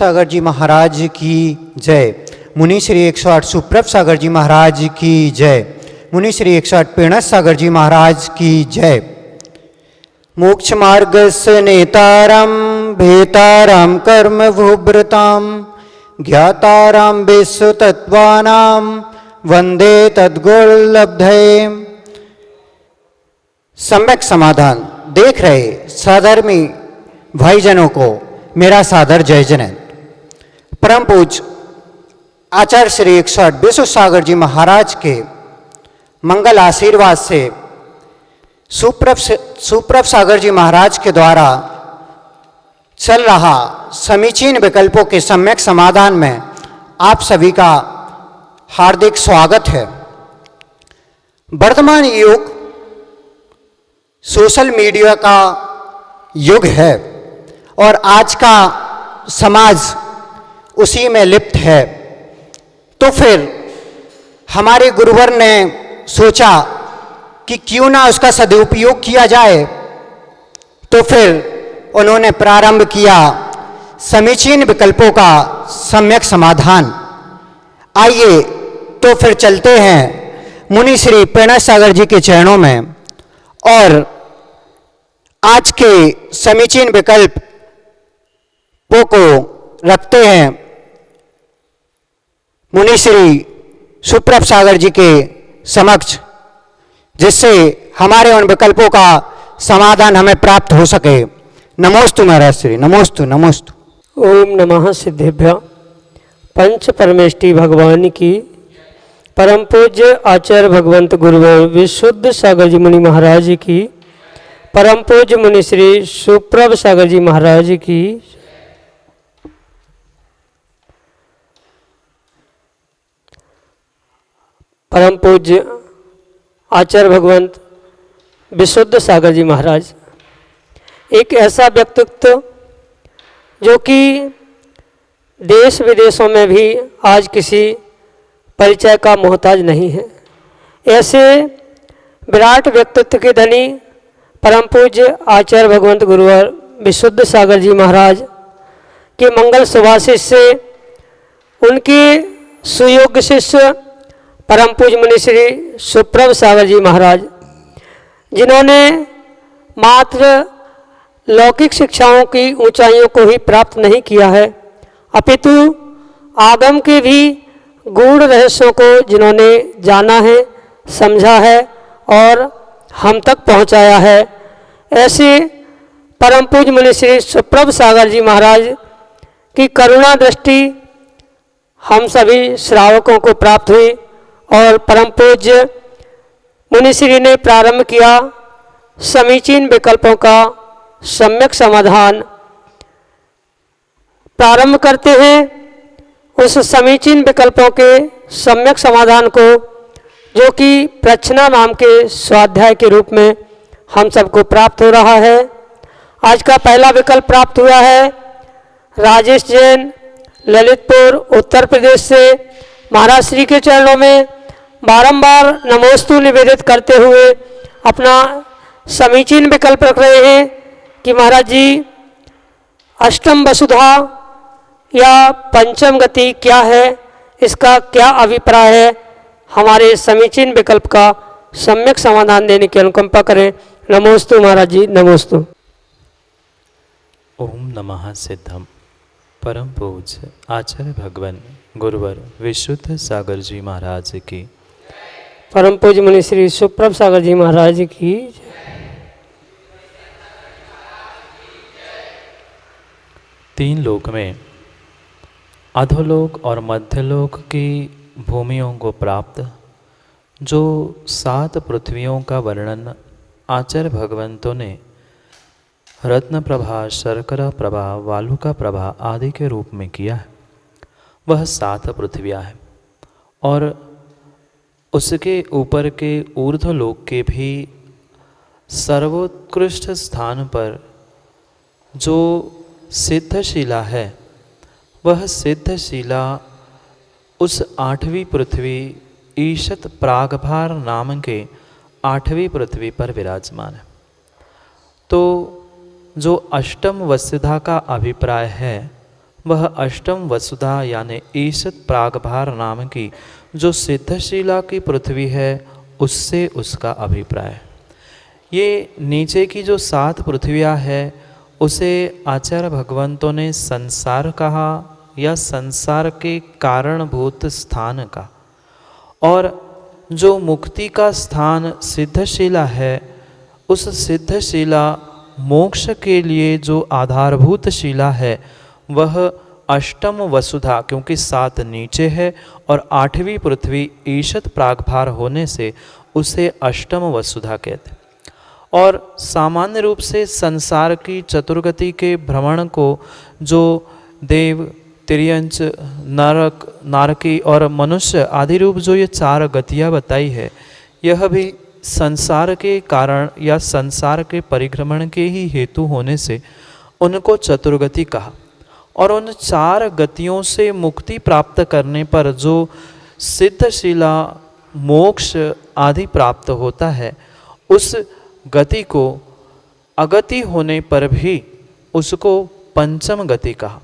सागर जी महाराज की जय। मुनि श्री 108 सुप्रभ सागर जी महाराज की जय। मुनि श्री 108 पेणस सागर जी महाराज की जय। मोक्ष मार्ग से नेतारम भेताराम कर्म भूभृताम ज्ञाताराम विश्व तत्वानाम वंदे तद्गुरुलब्धये। सम्यक समाधान देख रहे साधर्मी भाईजनों को मेरा सादर जय जन। परम पूज्य आचार्य श्री 108 विश्व सागर जी महाराज के मंगल आशीर्वाद से सुप्रभ सागर जी महाराज के द्वारा चल रहा समीचीन विकल्पों के सम्यक समाधान में आप सभी का हार्दिक स्वागत है। वर्तमान युग सोशल मीडिया का युग है और आज का समाज उसी में लिप्त है। तो फिर हमारे गुरुवर ने सोचा कि क्यों ना उसका सदुपयोग किया जाए, तो फिर उन्होंने प्रारंभ किया समीचीन विकल्पों का सम्यक समाधान। आइए तो फिर चलते हैं मुनि श्री पेणस सागर जी के चरणों में और आज के समीचीन विकल्पों को रखते हैं मुनि श्री सुप्रभ सागर जी के समक्ष, जिससे हमारे उन विकल्पों का समाधान हमें प्राप्त हो सके। नमोस्तु महाराज श्री, नमोस्तु नमोस्तु। ओम नमः सिद्धेभ्य। पंच परमेष्टि भगवान की परम पूज्य आचार्य भगवंत गुरुवर विशुद्ध सागर जी मुनि महाराज की, परम पूज्य मुनि श्री सुप्रभ सागर जी महाराज की, परम पूज्य आचार्य भगवंत विशुद्ध सागर जी महाराज एक ऐसा व्यक्तित्व जो कि देश विदेशों में भी आज किसी परिचय का मोहताज नहीं है। ऐसे विराट व्यक्तित्व के धनी परम पूज्य आचार्य भगवंत गुरुवर विशुद्ध सागर जी महाराज के मंगल सुभाषिष से उनके सुयोग्य शिष्य परम पूज्य मुनि श्री सुप्रभ सागर जी महाराज, जिन्होंने मात्र लौकिक शिक्षाओं की ऊंचाइयों को ही प्राप्त नहीं किया है, अपितु आगम के भी गूढ़ रहस्यों को जिन्होंने जाना है, समझा है और हम तक पहुंचाया है, ऐसे परम पूज्य मुनि श्री सुप्रभ सागर जी महाराज की करुणा दृष्टि हम सभी श्रावकों को प्राप्त हुई और परम पूज्य मुनि श्री ने प्रारंभ किया समीचीन विकल्पों का सम्यक समाधान। प्रारंभ करते हैं उस समीचीन विकल्पों के सम्यक समाधान को, जो कि प्रच्छना नाम के स्वाध्याय के रूप में हम सबको प्राप्त हो रहा है। आज का पहला विकल्प प्राप्त हुआ है राजेश जैन, ललितपुर उत्तर प्रदेश से। महाराज श्री के चरणों में बारंबार नमोस्तु निवेदित करते हुए अपना समीचीन विकल्प रख रहे हैं कि महाराज जी अष्टम वसुधा या पंचम गति क्या है, इसका क्या अभिप्राय है, हमारे समीचीन विकल्प का सम्यक समाधान देने की अनुकंपा करें। नमोस्तु महाराज जी, नमोस्तु। ओम नमः सिद्धम। परम पूज्य आचार्य भगवान गुरुवर विशुद्ध सागर जी महाराज की, परम पूज्य मुनि श्री सुप्रभ सागर जी महाराज की। तीन लोक में अधोलोक और मध्यलोक की भूमियों को प्राप्त जो 7 पृथ्वियों का वर्णन आचार्य भगवंतों ने रत्न प्रभा, शर्करा प्रभा, वालुका प्रभा आदि के रूप में किया है, वह 7 पृथ्वियाँ हैं। और उसके ऊपर के ऊर्ध्वलोक के भी सर्वोत्कृष्ट स्थान पर जो सिद्धशिला है, वह सिद्धशिला उस 8वीं पृथ्वी ईशत प्रागभार नाम के 8वीं पृथ्वी पर विराजमान है। तो जो अष्टम वसुधा का अभिप्राय है वह अष्टम वसुधा यानी ईशत प्रागभार नाम की जो सिद्धशिला की पृथ्वी है उससे उसका अभिप्राय है। ये नीचे की जो 7 पृथ्वियाँ है उसे आचार्य भगवंतों ने संसार कहा या संसार के कारणभूत स्थान का, और जो मुक्ति का स्थान सिद्धशिला है उस सिद्धशिला मोक्ष के लिए जो आधारभूत शिला है वह अष्टम वसुधा, क्योंकि 7 नीचे है और 8वीं पृथ्वी ईशत प्रागभार होने से उसे अष्टम वसुधा कहते हैं। और सामान्य रूप से संसार की चतुर्गति के भ्रमण को जो देव, तिर्यंच, नरक, नारकी और मनुष्य आदि रूप जो ये 4 गतियाँ बताई है, यह भी संसार के कारण या संसार के परिभ्रमण के ही हेतु होने से उनको चतुर्गति कहा। और उन 4 गतियों से मुक्ति प्राप्त करने पर जो सिद्धशिला, मोक्ष आदि प्राप्त होता है, उस गति को अगति होने पर भी उसको पंचम गति कहा।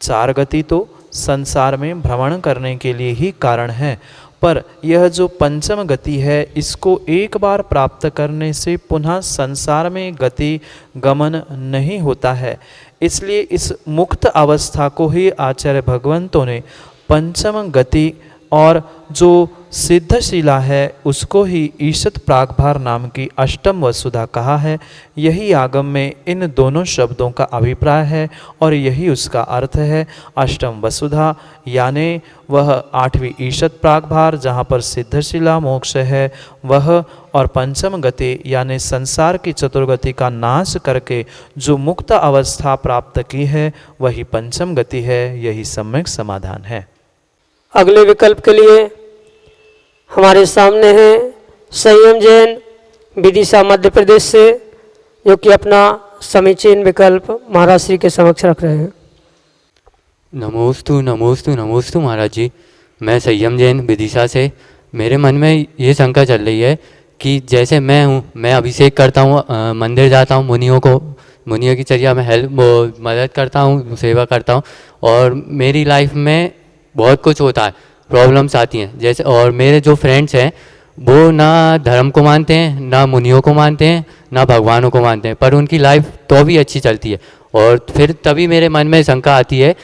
4 गति तो संसार में भ्रमण करने के लिए ही कारण है, पर यह जो पंचम गति है इसको एक बार प्राप्त करने से पुनः संसार में गति गमन नहीं होता है। इसलिए इस मुक्त अवस्था को ही आचार्य भगवंतों ने पंचम गति और जो सिद्धशिला है उसको ही ईशत प्रागभार नाम की अष्टम वसुधा कहा है। यही आगम में इन दोनों शब्दों का अभिप्राय है और यही उसका अर्थ है। अष्टम वसुधा यानी वह 8वीं ईशत प्रागभार जहाँ पर सिद्धशिला मोक्ष है वह, और पंचम गति यानी संसार की चतुर्गति का नाश करके जो मुक्त अवस्था प्राप्त की है वही पंचम गति है। यही सम्यक समाधान है। अगले विकल्प के लिए हमारे सामने हैं संयम जैन विदिशा मध्य प्रदेश से, जो कि अपना समीचीन विकल्प महाराज श्री के समक्ष रख रहे हैं। नमोस्तु नमोस्तु नमोस्तु महाराज जी, मैं संयम जैन विदिशा से। मेरे मन में ये शंका चल रही है कि जैसे मैं हूँ, मैं अभिषेक करता हूँ, मंदिर जाता हूँ, मुनियों की चर्या में मदद करता हूँ, सेवा करता हूँ, और मेरी लाइफ में बहुत कुछ होता है, प्रॉब्लम्स आती हैं जैसे। और मेरे जो फ्रेंड्स हैं वो ना धर्म को मानते हैं, ना मुनियों को मानते हैं, ना भगवानों को मानते हैं, पर उनकी लाइफ तो भी अच्छी चलती है। और फिर तभी मेरे मन में शंका आती है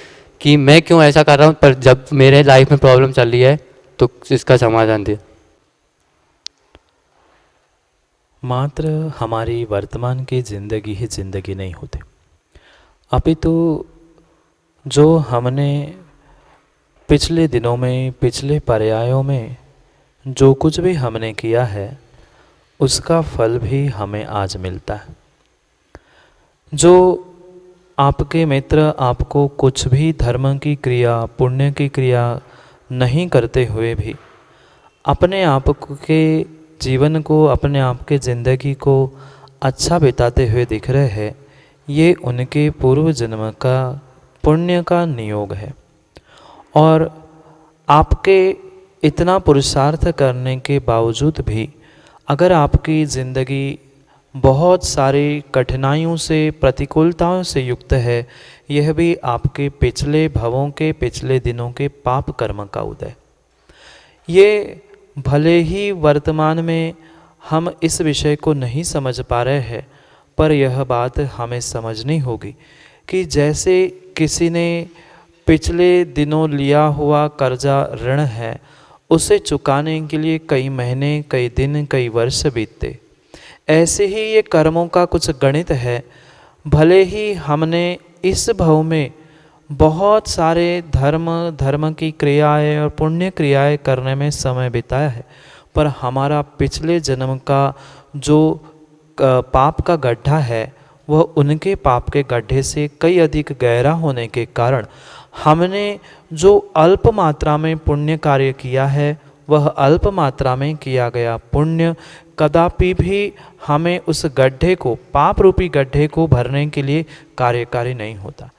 कि मैं क्यों ऐसा कर रहा हूँ, पर जब मेरे लाइफ में प्रॉब्लम चल रही है तो इसका समाधान दे। मात्र हमारी वर्तमान की जिंदगी ही जिंदगी नहीं होती, अपितु जो हमने पिछले दिनों में, पिछले पर्यायों में जो कुछ भी हमने किया है उसका फल भी हमें आज मिलता है। जो आपके मित्र आपको कुछ भी धर्म की क्रिया, पुण्य की क्रिया नहीं करते हुए भी अपने आप के जीवन को, अपने आप के ज़िंदगी को अच्छा बिताते हुए दिख रहे हैं, ये उनके पूर्व जन्म का पुण्य का नियोग है। और आपके इतना पुरुषार्थ करने के बावजूद भी अगर आपकी ज़िंदगी बहुत सारी कठिनाइयों से, प्रतिकूलताओं से युक्त है, यह भी आपके पिछले भवों के, पिछले दिनों के पाप कर्म का उदय। ये भले ही वर्तमान में हम इस विषय को नहीं समझ पा रहे हैं, पर यह बात हमें समझनी होगी कि जैसे किसी ने पिछले दिनों लिया हुआ कर्जा, ऋण है, उसे चुकाने के लिए कई महीने, कई दिन, कई वर्ष बीतते, ऐसे ही ये कर्मों का कुछ गणित है। भले ही हमने इस भव में बहुत सारे धर्म की क्रियाएं और पुण्य क्रियाएं करने में समय बिताया है, पर हमारा पिछले जन्म का जो पाप का गड्ढा है वह उनके पाप के गड्ढे से कई अधिक गहरा होने के कारण हमने जो अल्प मात्रा में पुण्य कार्य किया है वह अल्प मात्रा में किया गया पुण्य कदापि भी हमें उस गड्ढे को, पाप रूपी गड्ढे को भरने के लिए कार्यकारी नहीं होता,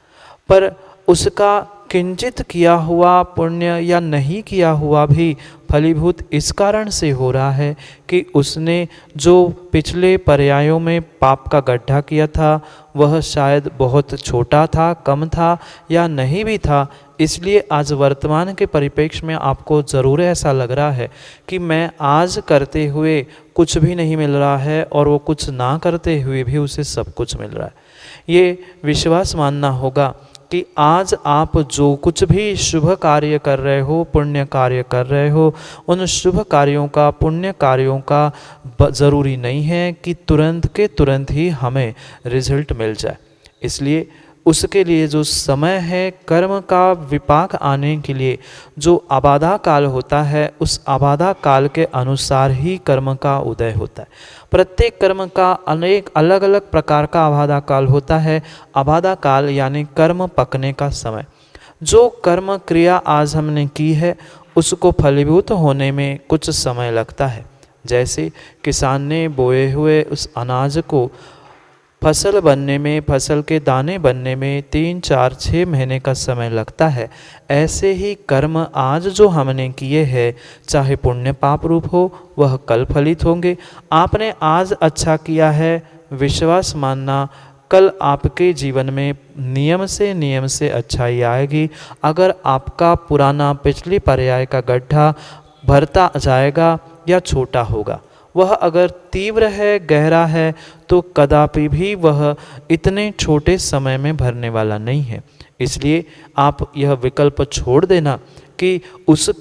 पर उसका किंचित किया हुआ पुण्य या नहीं किया हुआ भी फलीभूत इस कारण से हो रहा है कि उसने जो पिछले पर्यायों में पाप का गड्ढा किया था वह शायद बहुत छोटा था, कम था या नहीं भी था। इसलिए आज वर्तमान के परिप्रेक्ष्य में आपको ज़रूर ऐसा लग रहा है कि मैं आज करते हुए कुछ भी नहीं मिल रहा है और वो कुछ ना करते हुए भी उसे सब कुछ मिल रहा है। ये विश्वास मानना होगा कि आज आप जो कुछ भी शुभ कार्य कर रहे हो, पुण्य कार्य कर रहे हो, उन शुभ कार्यों का, पुण्य कार्यों का ज़रूरी नहीं है कि तुरंत के तुरंत ही हमें रिजल्ट मिल जाए। इसलिए उसके लिए जो समय है, कर्म का विपाक आने के लिए जो आबादा काल होता है, उस आबादा काल के अनुसार ही कर्म का उदय होता है। प्रत्येक कर्म का अनेक अलग अलग प्रकार का आबादा काल होता है। आबादा काल यानी कर्म पकने का समय। जो कर्म क्रिया आज हमने की है उसको फलीभूत होने में कुछ समय लगता है। जैसे किसान ने बोए हुए उस अनाज को फसल बनने में, फसल के दाने बनने में 3, 4, 6 महीने का समय लगता है। ऐसे ही कर्म आज जो हमने किए हैं, चाहे पुण्य पाप रूप हो, वह कल फलित होंगे। आपने आज अच्छा किया है, विश्वास मानना कल आपके जीवन में नियम से अच्छाई आएगी। अगर आपका पुराना पिछली पर्याय का गड्ढा भरता जाएगा या छोटा होगा, वह अगर तीव्र है, गहरा है, तो कदापि भी वह इतने छोटे समय में भरने वाला नहीं है। इसलिए आप यह विकल्प छोड़ देना कि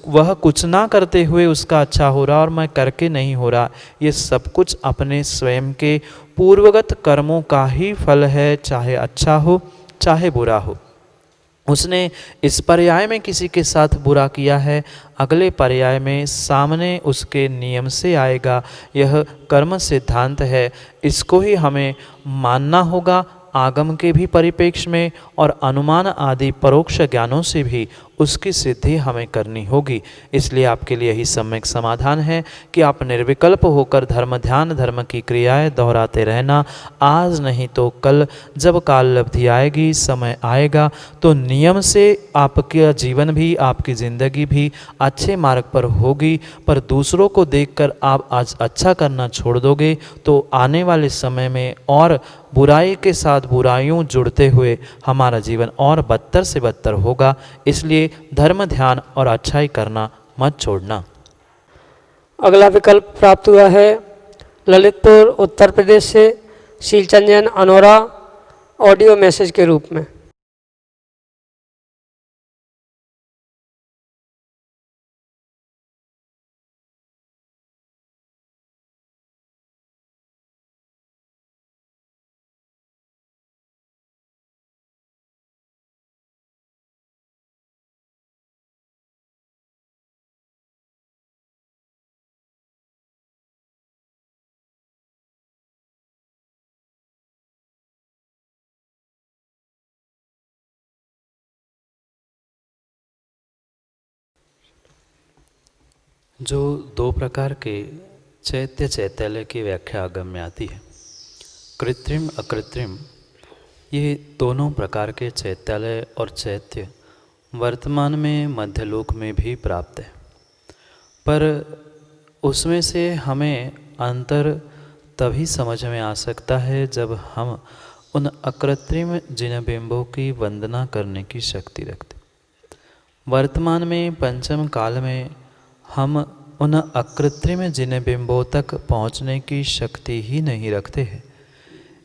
वह कुछ ना करते हुए उसका अच्छा हो रहा और मैं करके नहीं हो रहा। ये सब कुछ अपने स्वयं के पूर्वगत कर्मों का ही फल है, चाहे अच्छा हो चाहे बुरा हो। उसने इस पर्याय में किसी के साथ बुरा किया है, अगले पर्याय में सामने उसके नियम से आएगा। यह कर्म सिद्धांत है, इसको ही हमें मानना होगा। आगम के भी परिप्रेक्ष्य में और अनुमान आदि परोक्ष ज्ञानों से भी उसकी सिद्धि हमें करनी होगी। इसलिए आपके लिए यही सम्यक समाधान है कि आप निर्विकल्प होकर धर्म ध्यान, धर्म की क्रियाएं दोहराते रहना। आज नहीं तो कल जब काल लब्धि आएगी, समय आएगा, तो नियम से आपका जीवन भी, आपकी ज़िंदगी भी अच्छे मार्ग पर होगी। पर दूसरों को देखकर आप आज अच्छा करना छोड़ दोगे तो आने वाले समय में और बुराई के साथ बुराइयों जुड़ते हुए हमारा जीवन और बदतर से बदतर होगा। इसलिए धर्म ध्यान और अच्छाई करना मत छोड़ना। अगला विकल्प प्राप्त हुआ है ललितपुर उत्तर प्रदेश से शीलचंदन अनोरा, ऑडियो मैसेज के रूप में। जो दो प्रकार के चैत्य चैत्यालय की व्याख्या आगम में आती है, कृत्रिम अकृत्रिम, ये दोनों प्रकार के चैत्यालय और चैत्य वर्तमान में मध्यलोक में भी प्राप्त है। पर उसमें से हमें अंतर तभी समझ में आ सकता है जब हम उन अकृत्रिम जिन बिंबों की वंदना करने की शक्ति रखते। वर्तमान में पंचम काल में हम उन अकृत्रिम जिन बिंबों तक पहुंचने की शक्ति ही नहीं रखते हैं।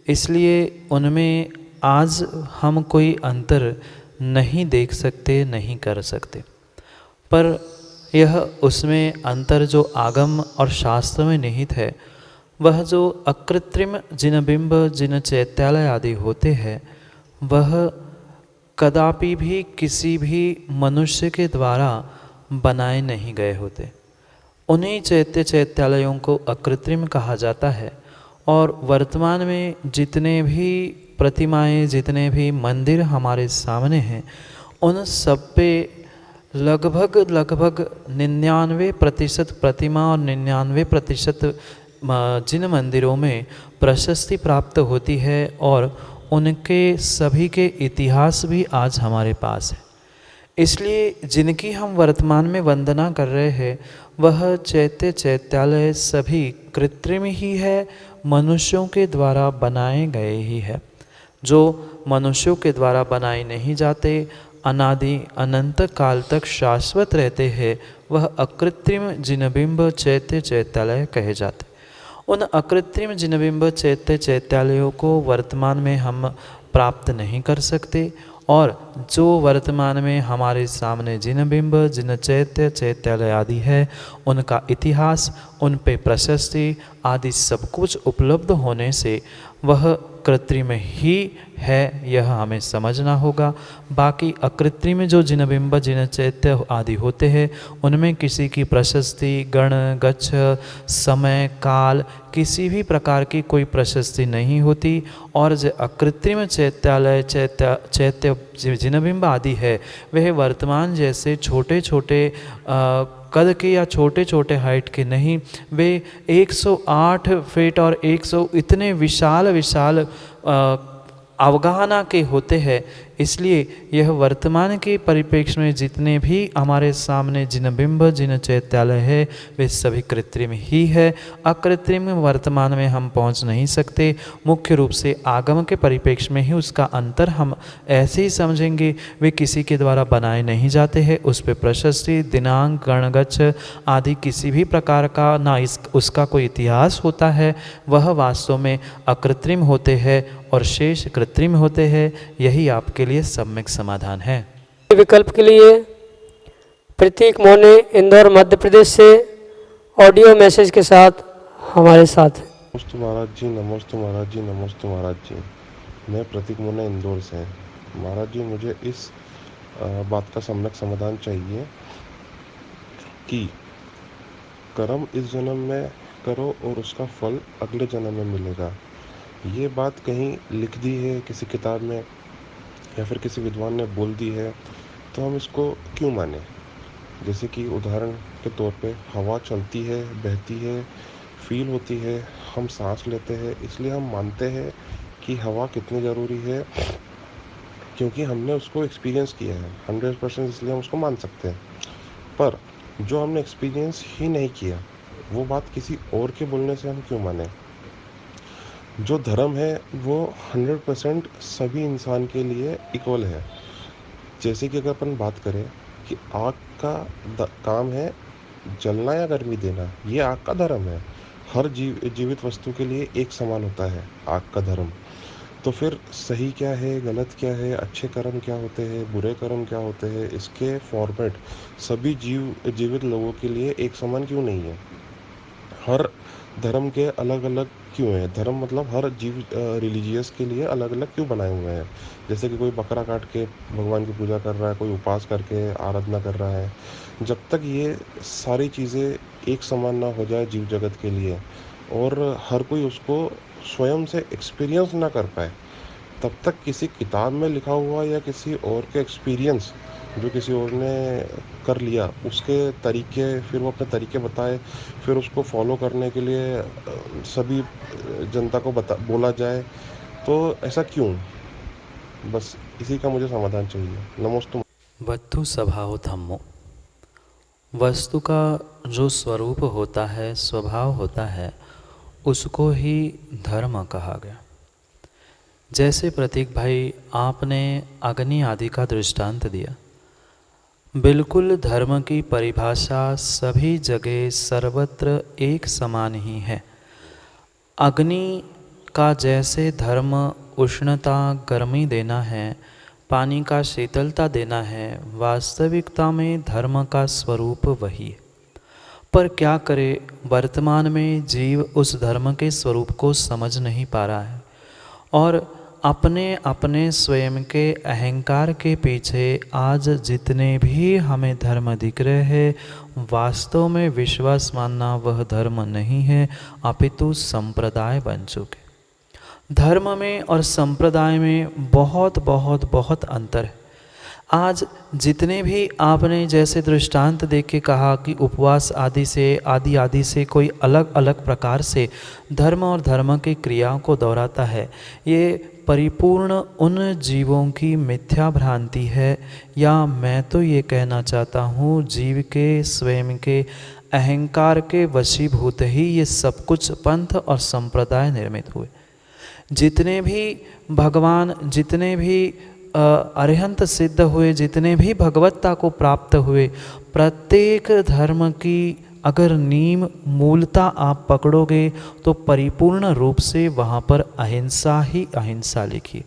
इसलिए उनमें आज हम कोई अंतर नहीं देख सकते, नहीं कर सकते। पर यह उसमें अंतर जो आगम और शास्त्र में निहित है, वह जो अकृत्रिम जिन बिंब, जिन चैत्यालय आदि होते हैं, वह कदापि भी किसी भी मनुष्य के द्वारा बनाए नहीं गए होते। उन्हीं चैत्यालयों को अकृत्रिम कहा जाता है। और वर्तमान में जितने भी प्रतिमाएं, जितने भी मंदिर हमारे सामने हैं, उन सब पे लगभग 99% प्रतिमा और 99% जिन मंदिरों में प्रशस्ति प्राप्त होती है और उनके सभी के इतिहास भी आज हमारे पास है। इसलिए जिनकी हम वर्तमान में वंदना कर रहे हैं वह चैत्य चैत्यालय सभी कृत्रिम ही है, मनुष्यों के द्वारा बनाए गए ही है। जो मनुष्यों के द्वारा बनाए नहीं जाते, अनादि अनंत काल तक शाश्वत रहते हैं, वह अकृत्रिम जिनबिंब चैत्य चैत्यालय कहे जाते। उन अकृत्रिम जिनबिंब चैत्य चैत्यालयों को वर्तमान में हम प्राप्त नहीं कर सकते, और जो वर्तमान में हमारे सामने जिनबिंब जिन चैत्य चैत्यालय आदि है, उनका इतिहास, उन पे प्रशस्ति आदि सब कुछ उपलब्ध होने से वह कृत्रिम ही है, यह हमें समझना होगा। बाकी अकृत्रिम जो जिनबिंब जिन चैत्य आदि होते हैं, उनमें किसी की प्रशस्ति, गण, गच्छ, समय, काल, किसी भी प्रकार की कोई प्रशस्ति नहीं होती। और जो अकृत्रिम चैत्यालय चैत्य जिनबिंब आदि है, वह वर्तमान जैसे छोटे छोटे कद के या छोटे छोटे हाइट के नहीं, वे 108 फीट और 100 इतने विशाल विशाल अवगाहना के होते हैं। इसलिए यह वर्तमान के परिप्रेक्ष्य में जितने भी हमारे सामने जिनबिंब जिन चैत्यालय है, वे सभी कृत्रिम ही है। अकृत्रिम वर्तमान में हम पहुंच नहीं सकते। मुख्य रूप से आगम के परिप्रेक्ष्य में ही उसका अंतर हम ऐसे ही समझेंगे। वे किसी के द्वारा बनाए नहीं जाते हैं, उस पर प्रशस्ति, दिनांक, गणगच्छ आदि किसी भी प्रकार का ना उसका कोई इतिहास होता है। वह वास्तव में अकृत्रिम होते हैं और शेष कृत्रिम होते हैं। यही आपके लिए सम्यक समाधान है। विकल्प के लिए प्रतीक मोने इंदौर मध्य प्रदेश से ऑडियो मैसेज के साथ हमारे साथ हैं। नमस्ते महाराज जी, नमस्ते महाराज जी, नमस्ते महाराज जी। मैं प्रतीक मोने इंदौर से। महाराज जी, मुझे इस बात का सम्यक समाधान चाहिए कि कर्म इस जन्म में करो और उसका फल अगले जन्म में मिलेगा। ये बात कहीं लिख दी है किसी किताब में या फिर किसी विद्वान ने बोल दी है, तो हम इसको क्यों माने? जैसे कि उदाहरण के तौर पे हवा चलती है, बहती है, फील होती है, हम सांस लेते हैं, इसलिए हम मानते हैं कि हवा कितनी ज़रूरी है, क्योंकि हमने उसको एक्सपीरियंस किया है 100%, इसलिए हम उसको मान सकते हैं। पर जो हमने एक्सपीरियंस ही नहीं किया, वो बात किसी और के बोलने से हम क्यों माने? जो धर्म है वो 100% सभी इंसान के लिए इक्वल है। जैसे कि अगर अपन बात करें कि आग का काम है जलना या गर्मी देना, ये आग का धर्म है। हर जीवित वस्तु के लिए एक समान होता है आग का धर्म। तो फिर सही क्या है, गलत क्या है, अच्छे कर्म क्या होते हैं, बुरे कर्म क्या होते हैं, इसके फॉर्मेट सभी जीवित लोगों के लिए एक समान क्यों नहीं है? हर धर्म के अलग अलग क्यों है? धर्म मतलब हर रिलीजियस के लिए अलग अलग क्यों बनाए हुए हैं? जैसे कि कोई बकरा काट के भगवान की पूजा कर रहा है, कोई उपवास करके आराधना कर रहा है। जब तक ये सारी चीज़ें एक समान ना हो जाए जीव जगत के लिए, और हर कोई उसको स्वयं से एक्सपीरियंस ना कर पाए, तब तक किसी किताब में लिखा हुआ या किसी और के एक्सपीरियंस जो किसी और ने कर लिया, उसके तरीके, फिर वो अपने तरीके बताए, फिर उसको फॉलो करने के लिए सभी जनता को बोला जाए, तो ऐसा क्यों? बस इसी का मुझे समाधान चाहिए। नमस्ते। वस्तु स्वभाव धम्मो, वस्तु का जो स्वरूप होता है, स्वभाव होता है, उसको ही धर्म कहा गया। जैसे प्रतीक भाई आपने अग्नि आदि का दृष्टांत दिया, बिल्कुल धर्म की परिभाषा सभी जगह सर्वत्र एक समान ही है। अग्नि का जैसे धर्म उष्णता गर्मी देना है, पानी का शीतलता देना है, वास्तविकता में धर्म का स्वरूप वही है। पर क्या करे, वर्तमान में जीव उस धर्म के स्वरूप को समझ नहीं पा रहा है और अपने अपने स्वयं के अहंकार के पीछे आज जितने भी हमें धर्म दिख रहे हैं, वास्तव में विश्वास मानना वह धर्म नहीं है, अपितु संप्रदाय बन चुके। धर्म में और संप्रदाय में बहुत बहुत बहुत अंतर है। आज जितने भी आपने जैसे दृष्टांत देख के कहा कि उपवास आदि से कोई अलग अलग प्रकार से धर्म और धर्म की क्रियाओं को दोहराता है, ये परिपूर्ण उन जीवों की मिथ्या भ्रांति है, या मैं तो ये कहना चाहता हूँ जीव के स्वयं के अहंकार के वशीभूत ही ये सब कुछ पंथ और संप्रदाय निर्मित हुए। जितने भी भगवान, जितने भी अरिहंत सिद्ध हुए, जितने भी भगवत्ता को प्राप्त हुए, प्रत्येक धर्म की अगर नीम मूलता आप पकड़ोगे तो परिपूर्ण रूप से वहाँ पर अहिंसा ही अहिंसा लिखी।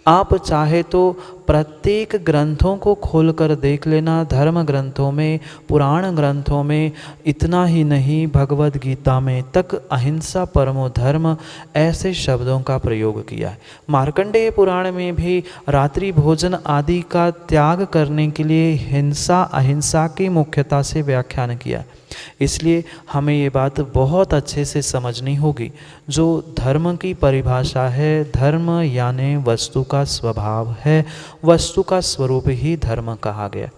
आप चाहे तो प्रत्येक ग्रंथों को खोलकर देख लेना, धर्म ग्रंथों में, पुराण ग्रंथों में, इतना ही नहीं भगवद गीता में तक अहिंसा परमो धर्म ऐसे शब्दों का प्रयोग किया है। मार्कंडेय पुराण में भी रात्रि भोजन आदि का त्याग करने के लिए हिंसा अहिंसा की मुख्यता से व्याख्यान किया। इसलिए हमें ये बात बहुत अच्छे से समझनी होगी। जो धर्म की परिभाषा है, धर्म यानी वस्तु का स्वभाव है, वस्तु का स्वरूप ही धर्म कहा गया।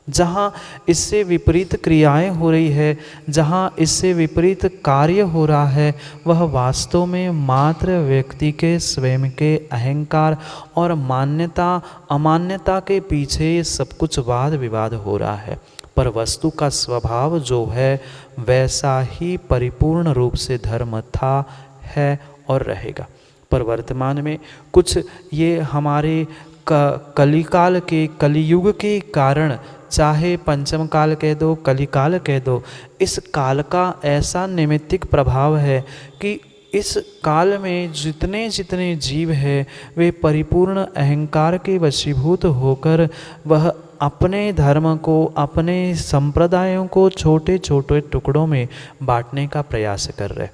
जहाँ इससे विपरीत क्रियाएं हो रही है, जहाँ इससे विपरीत कार्य हो रहा है, वह वास्तव में मात्र व्यक्ति के स्वयं के अहंकार और मान्यता अमान्यता के पीछे सब कुछ वाद विवाद हो रहा है। पर वस्तु का स्वभाव जो है वैसा ही परिपूर्ण रूप से धर्म था, है और रहेगा। पर वर्तमान में कुछ ये हमारे कलिकाल के, कलियुग के कारण, चाहे पंचम काल कह दो, कलिकाल कह दो, इस काल का ऐसा निमित्तिक प्रभाव है कि इस काल में जितने जितने जीव है वे परिपूर्ण अहंकार के वशीभूत होकर वह अपने धर्म को, अपने संप्रदायों को छोटे छोटे टुकड़ों में बांटने का प्रयास कर रहे।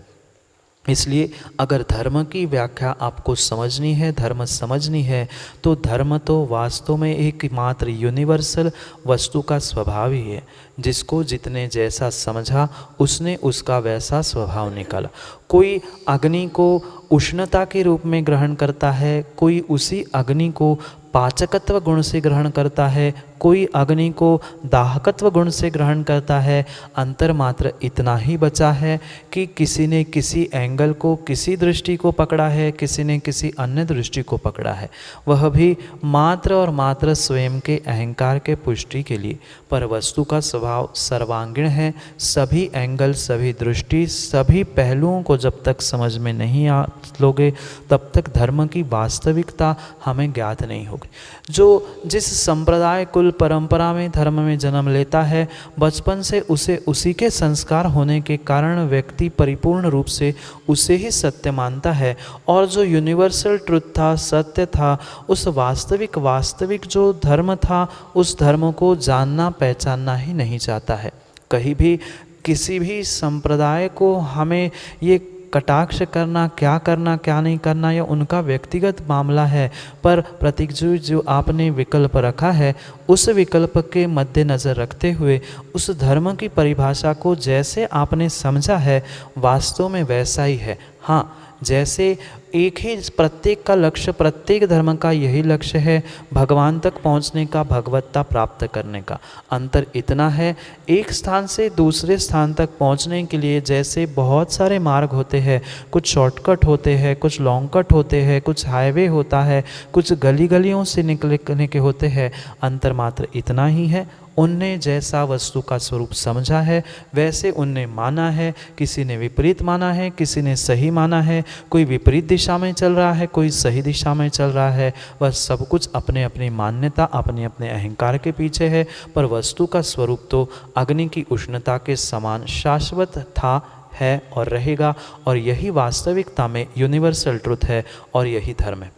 इसलिए अगर धर्म की व्याख्या आपको समझनी है, धर्म समझनी है, तो धर्म तो वास्तव में एक मात्र यूनिवर्सल वस्तु का स्वभाव ही है। जिसको जितने जैसा समझा उसने उसका वैसा स्वभाव निकाला। कोई अग्नि को उष्णता के रूप में ग्रहण करता है, कोई उसी अग्नि को पाचकत्व गुण से ग्रहण करता है, कोई अग्नि को दाहकत्व गुण से ग्रहण करता है। अंतर मात्र इतना ही बचा है कि किसी ने किसी एंगल को, किसी दृष्टि को पकड़ा है, किसी ने किसी अन्य दृष्टि को पकड़ा है, वह भी मात्र और मात्र स्वयं के अहंकार के पुष्टि के लिए। पर वस्तु का स्वभाव सर्वांगीण है। सभी एंगल, सभी दृष्टि, सभी पहलुओं को जब तक समझ में नहीं आ लोगे तब तक धर्म की वास्तविकता हमें ज्ञात नहीं होगी। जो जिस संप्रदाय, कुल, परंपरा में, धर्म में जन्म लेता है, बचपन से उसे उसी के संस्कार होने के कारण व्यक्ति परिपूर्ण रूप से उसे ही सत्य मानता है। और जो यूनिवर्सल ट्रुथ था, सत्य था, उस वास्तविक जो धर्म था, उस धर्म को जानना पहचानना ही नहीं चाहता है। कहीं भी किसी भी संप्रदाय को हमें ये कटाक्ष करना, क्या नहीं करना, यह उनका व्यक्तिगत मामला है। पर प्रतीक जी जो आपने विकल्प रखा है, उस विकल्प के मद्देनज़र रखते हुए उस धर्म की परिभाषा को जैसे आपने समझा है वास्तव में वैसा ही है। हाँ, जैसे एक ही प्रत्येक का लक्ष्य, प्रत्येक धर्म का यही लक्ष्य है, भगवान तक पहुंचने का, भगवत्ता प्राप्त करने का। अंतर इतना है, एक स्थान से दूसरे स्थान तक पहुंचने के लिए जैसे बहुत सारे मार्ग होते हैं, कुछ शॉर्टकट होते हैं, कुछ लॉन्ग कट होते हैं, कुछ हाईवे होता है, कुछ गली गलियों से निकलने के होते हैं। अंतर मात्र इतना ही है, उनने जैसा वस्तु का स्वरूप समझा है वैसे उनने माना है। किसी ने विपरीत माना है, किसी ने सही माना है, कोई विपरीत दिशा में चल रहा है, कोई सही दिशा में चल रहा है। वह सब कुछ अपने अपनी मान्यता, अपने अपने अहंकार के पीछे है। पर वस्तु का स्वरूप तो अग्नि की उष्णता के समान शाश्वत था, है और रहेगा। और यही वास्तविकता में यूनिवर्सल ट्रुथ है और यही धर्म है।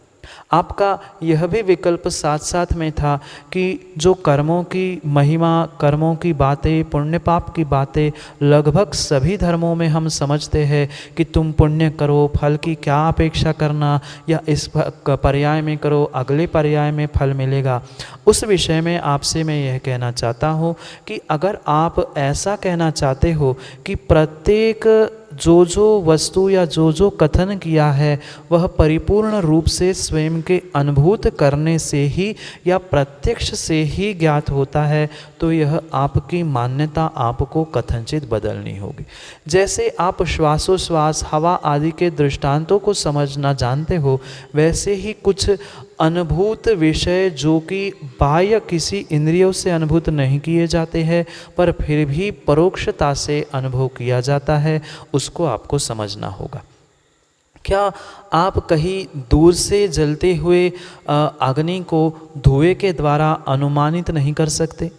आपका यह भी विकल्प साथ साथ में था कि जो कर्मों की महिमा, कर्मों की बातें, पुण्य पाप की बातें लगभग सभी धर्मों में हम समझते हैं कि तुम पुण्य करो, फल की क्या अपेक्षा करना, या इस पर्याय में करो, अगले पर्याय में फल मिलेगा। उस विषय में आपसे मैं यह कहना चाहता हूँ कि अगर आप ऐसा कहना चाहते हो कि प्रत्येक जो जो वस्तु या जो जो कथन किया है वह परिपूर्ण रूप से स्वयं के अनुभूत करने से ही या प्रत्यक्ष से ही ज्ञात होता है, तो यह आपकी मान्यता आपको कथनचित बदलनी होगी। जैसे आप श्वासोश्वास, हवा आदि के दृष्टांतों को समझना जानते हो, वैसे ही कुछ अनुभूत विषय जो कि बाह्य किसी इंद्रियों से अनुभूत नहीं किए जाते हैं पर फिर भी परोक्षता से अनुभव किया जाता है, उसको आपको समझना होगा। क्या आप कहीं दूर से जलते हुए अग्नि को धुएं के द्वारा अनुमानित नहीं कर सकते?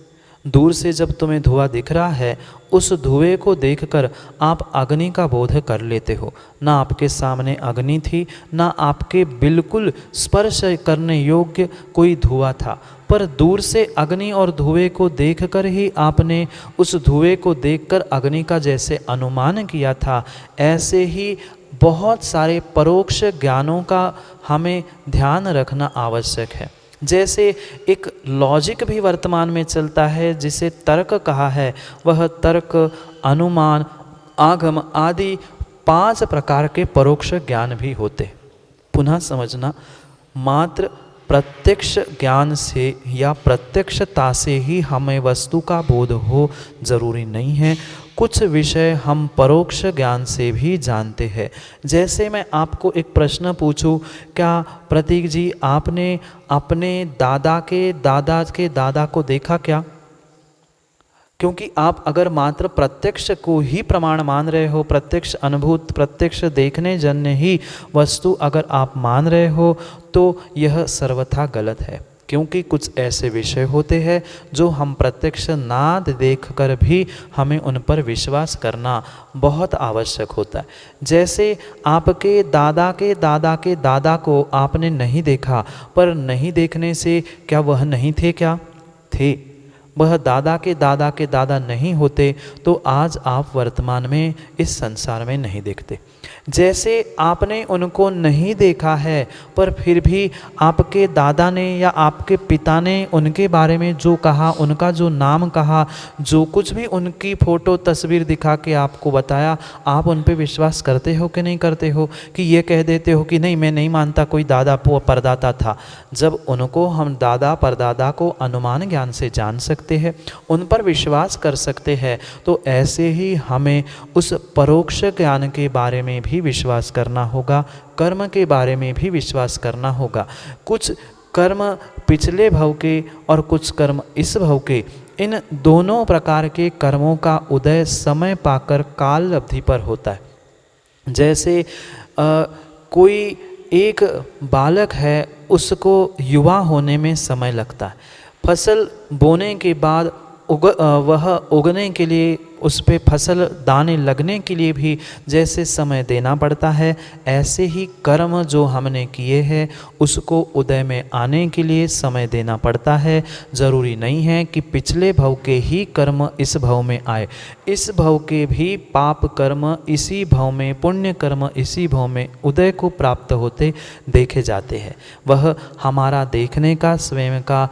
दूर से जब तुम्हें धुआं दिख रहा है, उस धुएं को देखकर आप अग्नि का बोध कर लेते हो। ना आपके सामने अग्नि थी, ना आपके बिल्कुल स्पर्श करने योग्य कोई धुआं था, पर दूर से अग्नि और धुएं को देखकर ही आपने उस धुएं को देखकर अग्नि का जैसे अनुमान किया था, ऐसे ही बहुत सारे परोक्ष ज्ञानों का हमें ध्यान रखना आवश्यक है। जैसे एक लॉजिक भी वर्तमान में चलता है जिसे तर्क कहा है, वह तर्क, अनुमान, आगम आदि 5 प्रकार के परोक्ष ज्ञान भी होते। पुनः समझना, मात्र प्रत्यक्ष ज्ञान से या प्रत्यक्षता से ही हमें वस्तु का बोध हो जरूरी नहीं है। कुछ विषय हम परोक्ष ज्ञान से भी जानते हैं। जैसे मैं आपको एक प्रश्न पूछूं, क्या प्रतीक जी आपने अपने दादा के दादा को देखा क्या? क्योंकि आप अगर मात्र प्रत्यक्ष को ही प्रमाण मान रहे हो, प्रत्यक्ष अनुभूत, प्रत्यक्ष देखने जन्य ही वस्तु अगर आप मान रहे हो, तो यह सर्वथा गलत है। क्योंकि कुछ ऐसे विषय होते हैं जो हम प्रत्यक्ष ना देखकर भी हमें उन पर विश्वास करना बहुत आवश्यक होता है। जैसे आपके दादा को आपने नहीं देखा, पर नहीं देखने से क्या वह नहीं थे? क्या थे? वह दादा के दादा नहीं होते तो आज आप वर्तमान में इस संसार में नहीं देखते। जैसे आपने उनको नहीं देखा है, पर फिर भी आपके दादा ने या आपके पिता ने उनके बारे में जो कहा, उनका जो नाम कहा, जो कुछ भी उनकी फ़ोटो तस्वीर दिखा के आपको बताया, आप उन पे विश्वास करते हो कि नहीं करते हो? कि ये कह देते हो कि नहीं, मैं नहीं मानता कोई दादा परदादा था। जब उनको हम दादा परदादा को अनुमान ज्ञान से जान सकते हैं, उन पर विश्वास कर सकते हैं, तो ऐसे ही हमें उस परोक्ष ज्ञान के बारे में भी विश्वास करना होगा, कर्म के बारे में भी विश्वास करना होगा। कुछ कर्म पिछले भव के और कुछ कर्म इस भव के, इन दोनों प्रकार के कर्मों का उदय समय पाकर काल अवधि पर होता है। जैसे कोई एक बालक है, उसको युवा होने में समय लगता है। फसल बोने के बाद वह उगने के लिए, उस पे फसल दाने लगने के लिए भी जैसे समय देना पड़ता है, ऐसे ही कर्म जो हमने किए हैं उसको उदय में आने के लिए समय देना पड़ता है। ज़रूरी नहीं है कि पिछले भव के ही कर्म इस भव में आए, इस भव के भी पाप कर्म इसी भव में, पुण्य कर्म इसी भव में उदय को प्राप्त होते देखे जाते हैं। वह हमारा देखने का, स्वयं का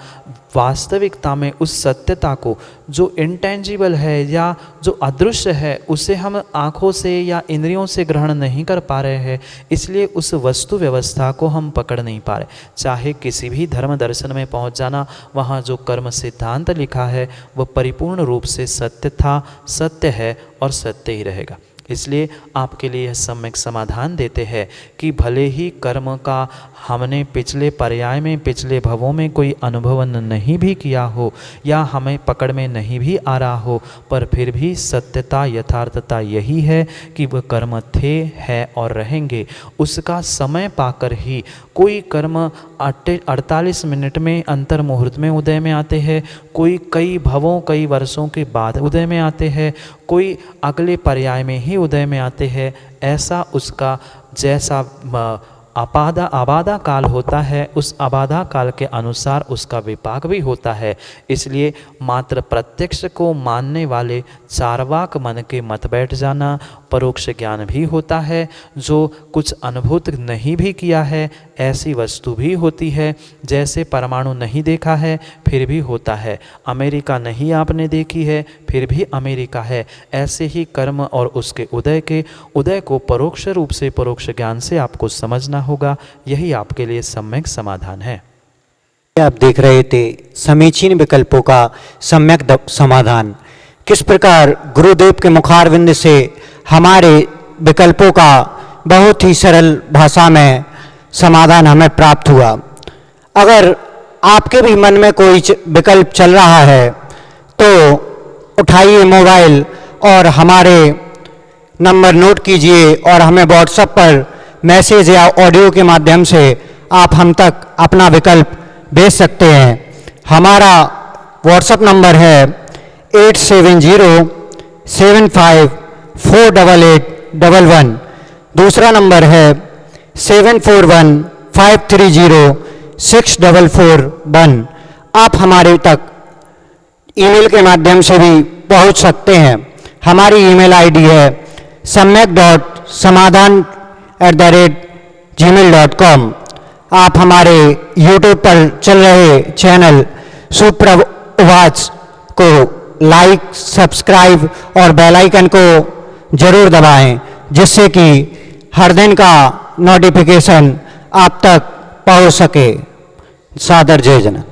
वास्तविकता में उस सत्यता को जो इंटेंजिबल है या जो अदृश्य है, उसे हम आँखों से या इंद्रियों से ग्रहण नहीं कर पा रहे हैं, इसलिए उस वस्तु व्यवस्था को हम पकड़ नहीं पा रहे। चाहे किसी भी धर्म दर्शन में पहुंच जाना, वहाँ जो कर्म सिद्धांत लिखा है वह परिपूर्ण रूप से सत्य था, सत्य है और सत्य ही रहेगा। इसलिए आपके लिए यह सम्यक समाधान देते हैं कि भले ही कर्म का हमने पिछले पर्याय में, पिछले भवों में कोई अनुभव नहीं भी किया हो या हमें पकड़ में नहीं भी आ रहा हो, पर फिर भी सत्यता, यथार्थता यही है कि वह कर्म थे, है और रहेंगे। उसका समय पाकर ही कोई कर्म 48 मिनट में अंतर मुहूर्त में उदय में आते हैं, कोई कई भवों, कई वर्षों के बाद उदय में आते हैं, कोई अगले पर्याय में ही उदय में आते हैं। ऐसा उसका जैसा आबादा काल होता है, उस आबादा काल के अनुसार उसका विपाक भी होता है। इसलिए मात्र प्रत्यक्ष को मानने वाले चार्वाक मन के मत बैठ जाना परोक्ष ज्ञान भी होता है। जो कुछ अनुभूत नहीं भी किया है ऐसी वस्तु भी होती है। जैसे परमाणु नहीं देखा है फिर भी होता है, अमेरिका नहीं आपने देखी है फिर भी अमेरिका है। ऐसे ही कर्म और उसके उदय को परोक्ष रूप से परोक्ष ज्ञान से आपको समझना होगा। यही आपके लिए सम्यक समाधान है। आप देख रहे थे समीचीन विकल्पों का सम्यक समाधान। किस प्रकार गुरुदेव के मुखारविंद से हमारे विकल्पों का बहुत ही सरल भाषा में समाधान हमें प्राप्त हुआ। अगर आपके भी मन में कोई विकल्प चल रहा है तो उठाइए मोबाइल और हमारे नंबर नोट कीजिए और हमें व्हाट्सएप पर मैसेज या ऑडियो के माध्यम से आप हम तक अपना विकल्प भेज सकते हैं। हमारा व्हाट्सएप नंबर है 8707548811। दूसरा नंबर है 7415306441। आप हमारे तक ईमेल के माध्यम से भी पहुंच सकते हैं। हमारी ईमेल आईडी है samyak.samadhan@gmail.com। आप हमारे यूट्यूब पर चल रहे चैनल सुप्रवाच को लाइक, सब्सक्राइब और बेल आइकन को जरूर दबाएं, जिससे कि हर दिन का नोटिफिकेशन आप तक पहुंच सके। सादर जय जन।